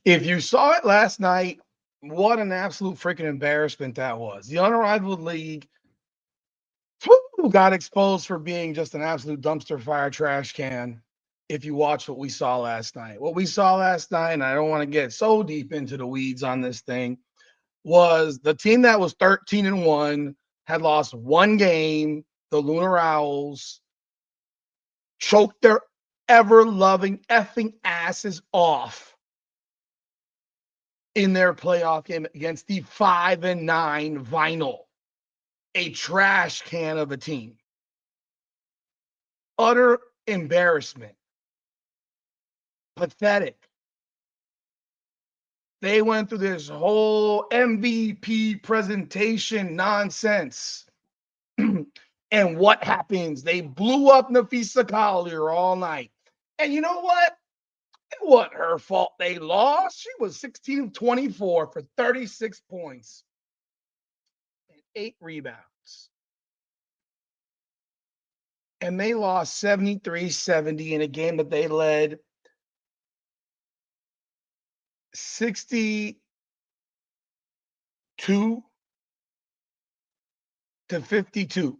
If you saw it last night, what an absolute freaking embarrassment that was. The Unrivaled League got exposed for being just an absolute dumpster fire trash can. If you watch what we saw last night, and I don't want to get so deep into the weeds on this thing, was the team that was 13-1, had lost one game, the Lunar Owls, choked their ever loving effing asses off in their playoff game against the 5-9 Vinyl, a trash can of a team. Utter embarrassment. Pathetic. They went through this whole MVP presentation nonsense. And what happens? They blew up Nafisa Collier all night. And you know what? It wasn't her fault they lost. She was 16 of 24 for 36 points and 8 rebounds. And they lost 73-70 in a game that they led 62 to 52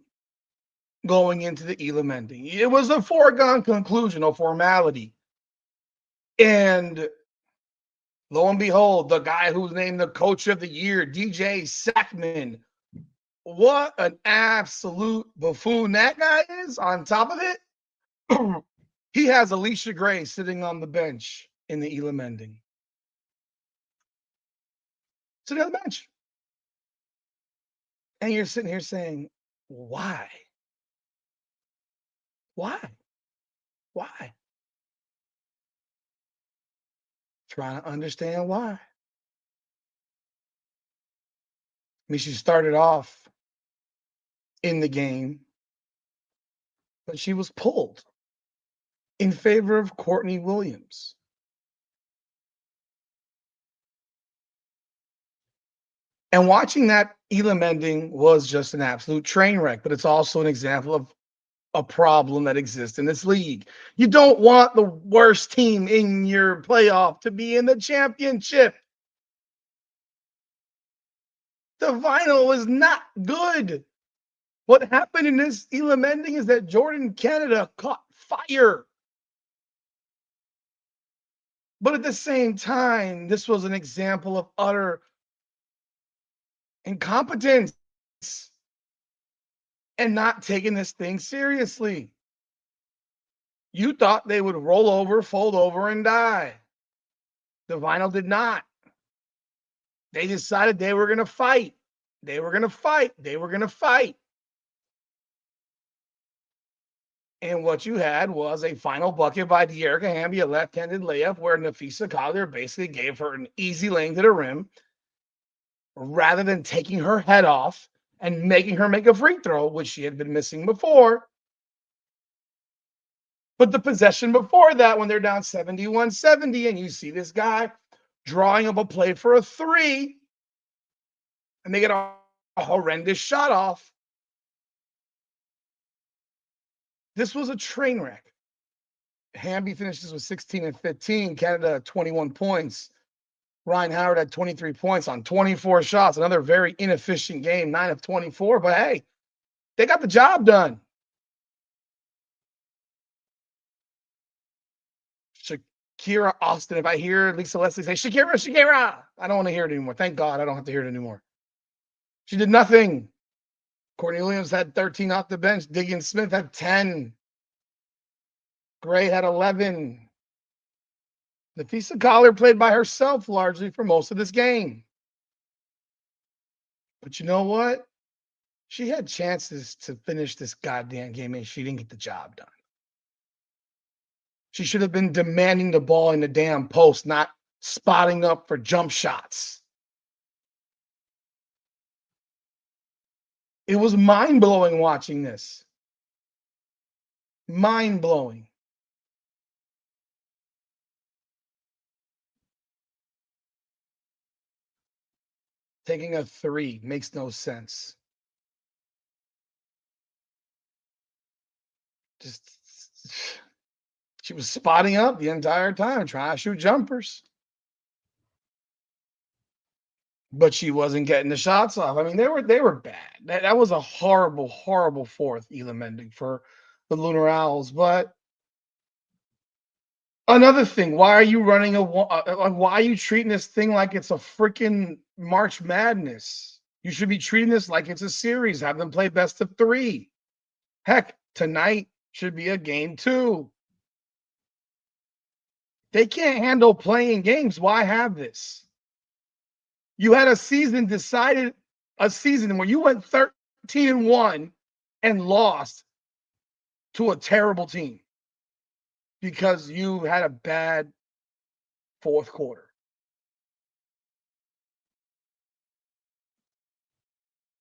going into the Elam Ending. It was a foregone conclusion, a formality. And lo and behold, the guy who's named the coach of the year, DJ Sackman, what an absolute buffoon that guy is. On top of it, he has Alicia Gray sitting on the bench in the Elam Ending. Sitting on the bench. And you're sitting here saying, why? Why? Why? Trying to understand why. I mean, she started off in the game, but she was pulled in favor of Courtney Williams. And watching that Elam Ending was just an absolute train wreck, but it's also an example of a problem that exists in this league. You don't want the worst team in your playoff to be in the championship. The vinyl is not good. What happened in this Elam Ending is that Jordan Canada caught fire. But at the same time, this was an example of utter incompetence and not taking this thing seriously. You thought they would roll over, fold over, and die. The vinyl did not. They decided they were going to fight. They were going to fight. They were going to fight. And what you had was a final bucket by De'Erica Hamby, a left-handed layup where Nafisa Collier basically gave her an easy lane to the rim rather than taking her head off and making her make a free throw, which she had been missing before. But the possession before that, when they're down 71-70, and you see this guy drawing up a play for a three, and they get a horrendous shot off. This was a train wreck. Hamby finishes with 16 and 15. Canada 21 points. Ryan Howard had 23 points on 24 shots. Another very inefficient game, 9 of 24. But hey, they got the job done. Shakira Austin. If I hear Lisa Leslie say, Shakira, I don't want to hear it anymore. Thank God I don't have to hear it anymore. She did nothing. Courtney Williams had 13 off the bench. Diggin Smith had 10. Gray had 11. Nafisa Collier played by herself largely for most of this game. But you know what? She had chances to finish this goddamn game and she didn't get the job done. She should have been demanding the ball in the damn post, not spotting up for jump shots. It was mind-blowing watching this. Mind-blowing. Taking a three makes no sense. Just she was spotting up the entire time, trying to shoot jumpers. but she wasn't getting the shots off. I mean, they were bad. That was a horrible, horrible fourth Elam Ending for the Lunar Owls. But another thing, why are you running why are you treating this thing like it's a freaking March Madness? You should be treating this like it's a series. Have them play best of 3. Heck, tonight should be a game 2. They can't handle playing games. Why have this? You had a season where you went 13-1 and lost to a terrible team because you had a bad fourth quarter.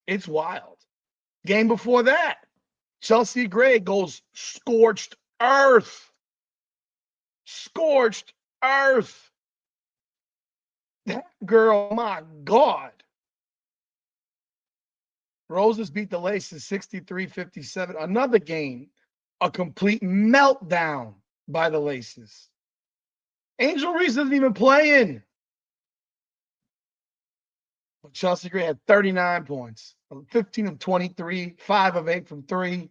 It's wild. Game before that, Chelsea Gray goes scorched earth. Scorched earth. That girl, my God. Roses beat the Laces 63-57. Another game, a complete meltdown by the Laces. Angel Reese isn't even playing. But Chelsea Gray had 39 points, 15 of 23, 5 of 8 from 3.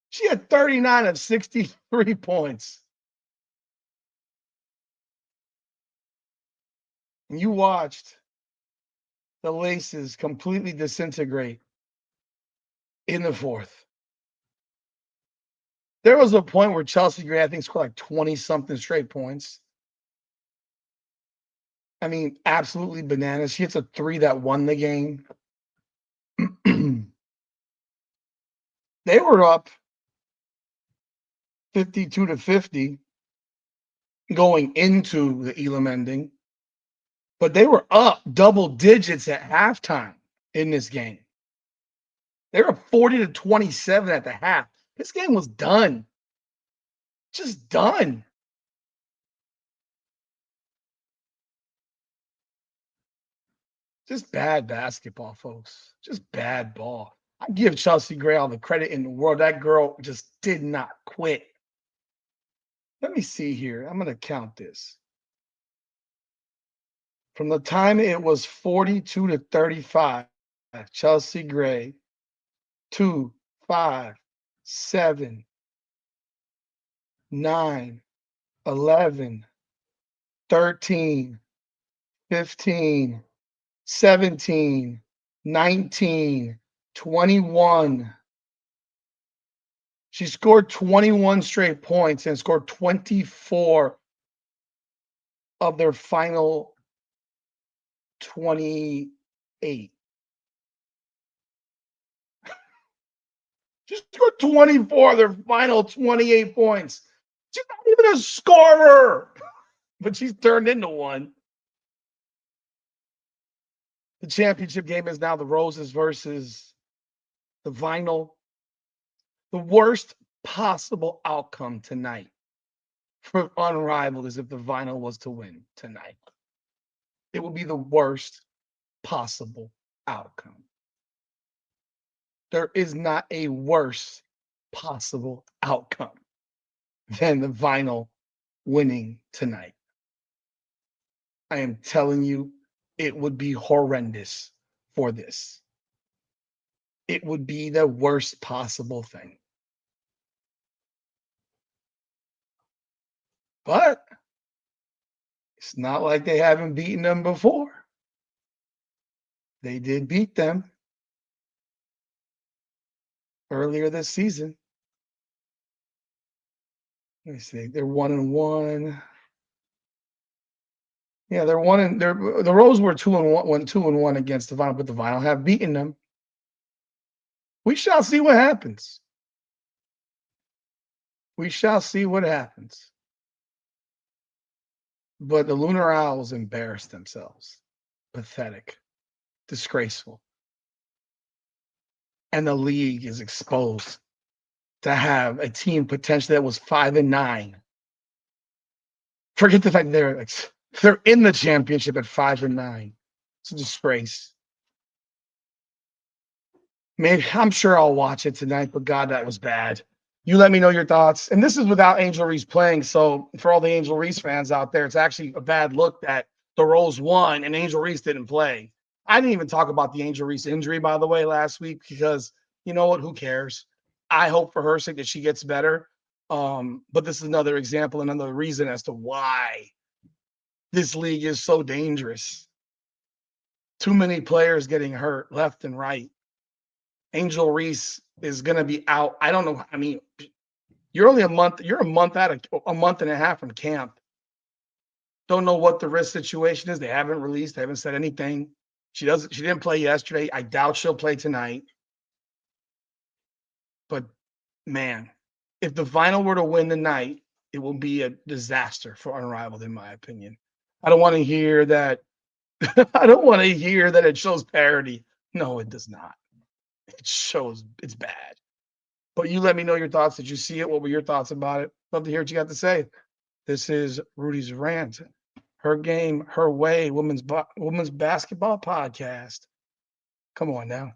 She had 39 of 63 points. And you watched the Laces completely disintegrate in the fourth. There was a point where Chelsea Gray, I think, scored like 20-something straight points. I mean, absolutely bananas. She hits a 3 that won the game. They were up 52-50 going into the Elam Ending, but they were up double digits at halftime in this game. They were 40-27 at the half. This game was done. Just done. Just bad basketball, folks. Just bad ball. I give Chelsea Gray all the credit in the world. That girl just did not quit. Let me see here. I'm going to count this. From the time it was 42-35, Chelsea Gray, 2, 5, 7, 9, 11, 13, 15, 17, 19, 21. She scored 21 straight points and scored 24 of their final 28. She scored 24 of their final 28 points. She's not even a scorer, but she's turned into one. The championship game is now the Roses versus the Vinyl. The worst possible outcome tonight for Unrivaled is if the Vinyl was to win tonight. It would be the worst possible outcome. There is not a worse possible outcome than the Vinyl winning tonight. I am telling you, it would be horrendous for this. It would be the worst possible thing. But it's not like they haven't beaten them before. They did beat them earlier this season. Let me see. They're 1-1. Yeah, they're the Rose were 2-1, went 2-1 against the Vinyl, but the Vinyl have beaten them. We shall see what happens. We shall see what happens. But the Lunar Owls embarrassed themselves. Pathetic. Disgraceful. And the league is exposed to have a team potentially that was 5-9. Forget the fact they're in the championship at 5-9. It's a disgrace. Maybe I'm sure I'll watch it tonight, but God, that was bad. You let me know your thoughts. And this is without Angel Reese playing. So for all the Angel Reese fans out there, it's actually a bad look that the Rose won and Angel Reese didn't play. I didn't even talk about the Angel Reese injury, by the way, last week because you know what? Who cares? I hope for her sake that she gets better. But this is another example, another reason as to why this league is so dangerous. Too many players getting hurt left and right. Angel Reese is going to be out. I don't know. I mean, you're only a month. You're a month out of a month and a half from camp. Don't know what the risk situation is. They haven't released. They haven't said anything. She doesn't. She didn't play yesterday. I doubt she'll play tonight. But man, if the final were to win tonight, it will be a disaster for Unrivaled, in my opinion. I don't want to hear that. I don't want to hear that it shows parity. No, it does not. It shows it's bad. But you let me know your thoughts. Did you see it? What were your thoughts about it? Love to hear what you got to say. This is Rudy's Rant. Her Game, Her Way, women's basketball podcast. Come on now.